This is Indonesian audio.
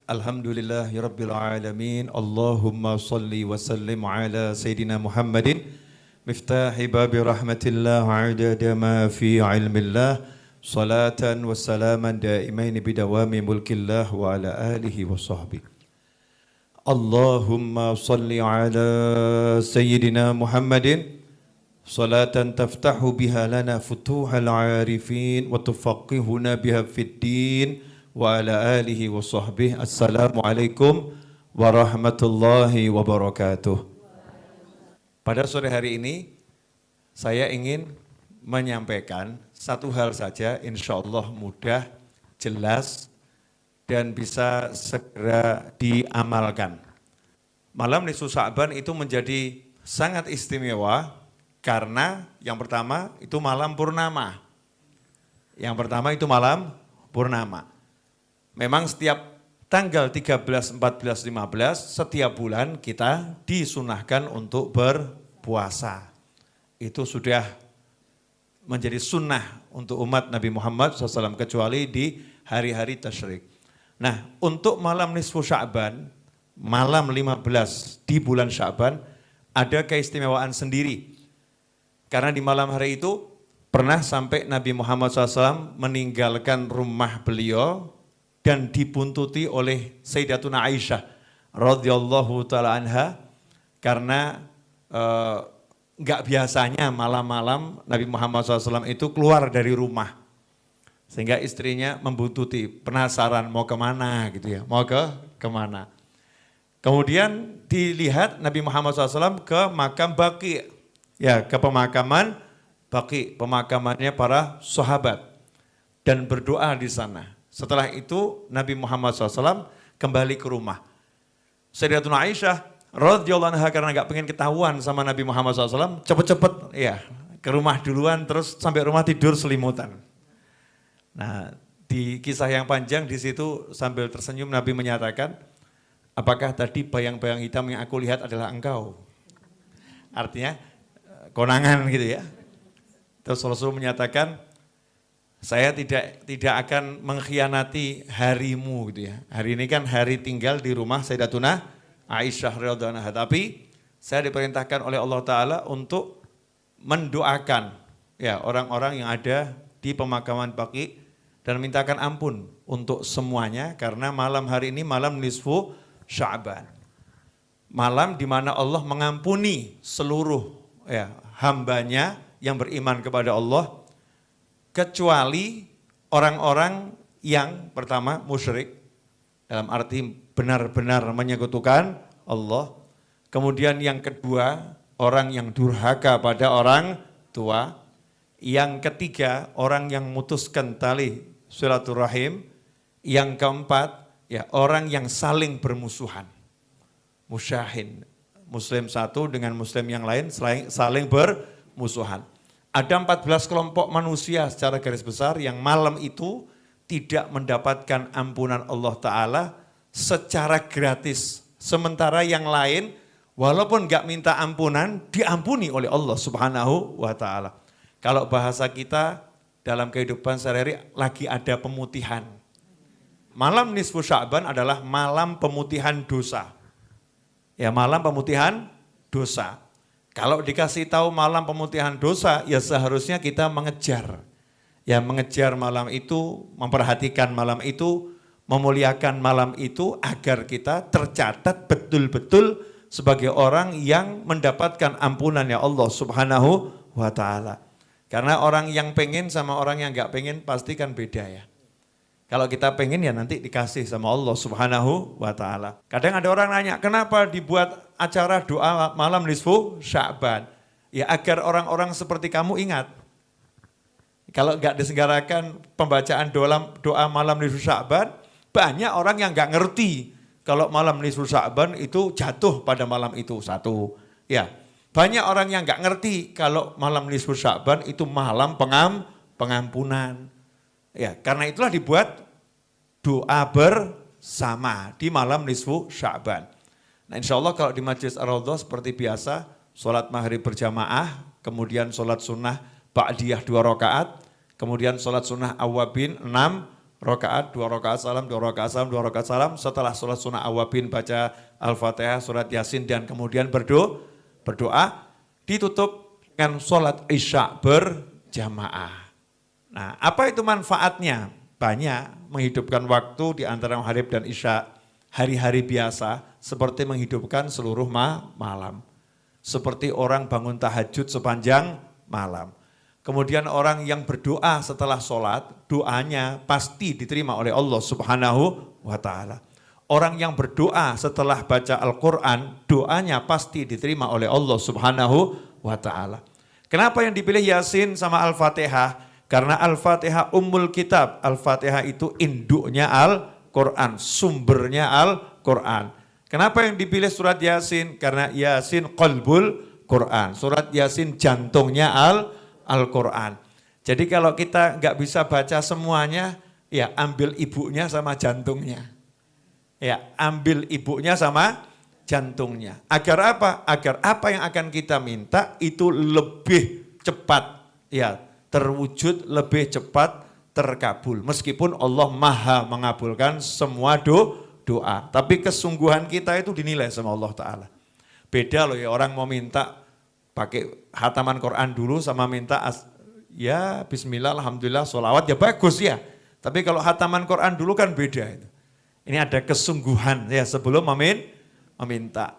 Alhamdulillahirabbil alamin. Allahumma shalli wa sallim ala sayidina Muhammadin miftahi babi rahmatillah wa adada ma fi ilmillah salatan wa salaman daimain bidawami mulkillah wa ala alihi wa sahbihi. Allahumma shalli ala sayyidina Muhammadin salatan taftahu biha lana futuhal arifin wa tufaqihuna biha fid din wa ala alihi wa sahbihi. Assalamualaikum warahmatullahi wabarakatuh. Pada sore hari ini saya ingin menyampaikan satu hal saja, insya Allah mudah, jelas, dan bisa segera diamalkan. Malam nisfu Sya'ban itu menjadi sangat istimewa karena yang pertama itu malam purnama. Yang pertama itu malam purnama. Memang setiap tanggal 13, 14, 15 setiap bulan kita disunahkan untuk berpuasa. Itu sudah menjadi sunnah untuk umat Nabi Muhammad SAW kecuali di hari-hari tasyrik. Nah, untuk malam nisfu Sya'ban, malam 15 di bulan Sya'ban ada keistimewaan sendiri. Karena di malam hari itu pernah sampai Nabi Muhammad SAW meninggalkan rumah beliau dan dibuntuti oleh Sayyidatuna Aisyah radhiyallahu taala anha karena enggak biasanya malam-malam Nabi Muhammad SAW itu keluar dari rumah. Sehingga istrinya membuntuti, penasaran mau kemana gitu ya, mau kemana. Kemudian dilihat Nabi Muhammad SAW ke makam Baqi, ya ke pemakaman Baqi, pemakamannya para sahabat dan berdoa di sana. Setelah itu Nabi Muhammad SAW kembali ke rumah. Sayyidatuna Aisyah radhiyallahu anha karena nggak pengen ketahuan sama Nabi Muhammad SAW, cepet-cepet ya ke rumah duluan, terus sampai rumah tidur selimutan. Nah, di kisah yang panjang di situ sambil tersenyum Nabi menyatakan, apakah tadi bayang-bayang hitam yang aku lihat adalah engkau? Artinya konangan gitu ya. Terus Rasul menyatakan, saya tidak akan mengkhianati harimu gitu ya. Hari ini kan hari tinggal di rumah Sayyidatuna Aisyah radhiyallahu anha, tapi saya diperintahkan oleh Allah Ta'ala untuk mendoakan ya orang-orang yang ada di pemakaman Baqi dan mintakan ampun untuk semuanya karena malam hari ini malam nisfu Sya'ban. Malam di mana Allah mengampuni seluruh ya hambanya yang beriman kepada Allah, kecuali orang-orang yang pertama musyrik, dalam arti benar-benar menyekutukan Allah. Kemudian yang kedua, orang yang durhaka pada orang tua. Yang ketiga, orang yang memutuskan tali silaturahim. Yang keempat, ya orang yang saling bermusuhan. Musyahin, muslim satu dengan muslim yang lain saling bermusuhan. Ada 14 kelompok manusia secara garis besar yang malam itu tidak mendapatkan ampunan Allah Ta'ala secara gratis. Sementara yang lain walaupun gak minta ampunan diampuni oleh Allah Subhanahu wa Ta'ala. Kalau bahasa kita dalam kehidupan sehari-hari lagi ada pemutihan. Malam nisfu Sya'ban adalah malam pemutihan dosa. Ya malam pemutihan dosa. Kalau dikasih tahu malam pemutihan dosa, ya seharusnya kita mengejar. Ya mengejar malam itu, memperhatikan malam itu, memuliakan malam itu agar kita tercatat betul-betul sebagai orang yang mendapatkan ampunan ya Allah Subhanahu wa Ta'ala. Karena orang yang pengen sama orang yang gak pengen pasti kan beda ya. Kalau kita pengen ya nanti dikasih sama Allah Subhanahu wa Ta'ala. Kadang ada orang nanya, kenapa dibuat acara doa malam nisfu Sya'ban? Ya agar orang-orang seperti kamu ingat. Kalau enggak diselenggarakan pembacaan doa malam nisfu Sya'ban, banyak orang yang enggak ngerti kalau malam nisfu Sya'ban itu jatuh pada malam itu. Satu. Ya, banyak orang yang enggak ngerti kalau malam nisfu Sya'ban itu malam pengampunan. Ya, karena itulah dibuat doa bersama di malam nisfu Sya'ban. Nah, insya Allah kalau di Majlis Ar-Raudhah seperti biasa, sholat maghrib berjamaah, kemudian sholat sunnah ba'diyah 2 rakaat, kemudian sholat sunnah awwabin 6 rakaat, 2 rakaat salam, 2 rakaat salam, 2 rakaat salam. Setelah sholat sunnah awabin baca Al-Fatihah, surat Yasin dan kemudian berdoa ditutup dengan sholat isya berjamaah. Nah, apa itu manfaatnya? Banyak, menghidupkan waktu di antara maghrib dan isya. Hari-hari biasa seperti menghidupkan seluruh malam. Seperti orang bangun tahajud sepanjang malam. Kemudian orang yang berdoa setelah sholat, doanya pasti diterima oleh Allah Subhanahu wa ta'ala. Orang yang berdoa setelah baca Al-Quran, doanya pasti diterima oleh Allah Subhanahu wa ta'ala. Kenapa yang dipilih Yasin sama Al-Fatihah? Karena Al-Fatihah ummul kitab. Al-Fatihah itu induknya Al-Quran, sumbernya Al-Quran. Kenapa yang dipilih surat Yasin? Karena Yasin qalbul Quran. Surat Yasin jantungnya Al-Quran. Jadi kalau kita nggak bisa baca semuanya, ya ambil ibunya sama jantungnya. Ya ambil ibunya sama jantungnya. Agar apa? Agar apa yang akan kita minta itu lebih cepat, ya terwujud, lebih cepat terkabul. Meskipun Allah maha mengabulkan semua doa. Tapi kesungguhan kita itu dinilai sama Allah Ta'ala. Beda loh ya orang mau minta pakai hataman Quran dulu sama minta ya bismillah, alhamdulillah, sholawat ya bagus ya. Tapi kalau hataman Quran dulu kan beda itu. Ini ada kesungguhan ya sebelum meminta.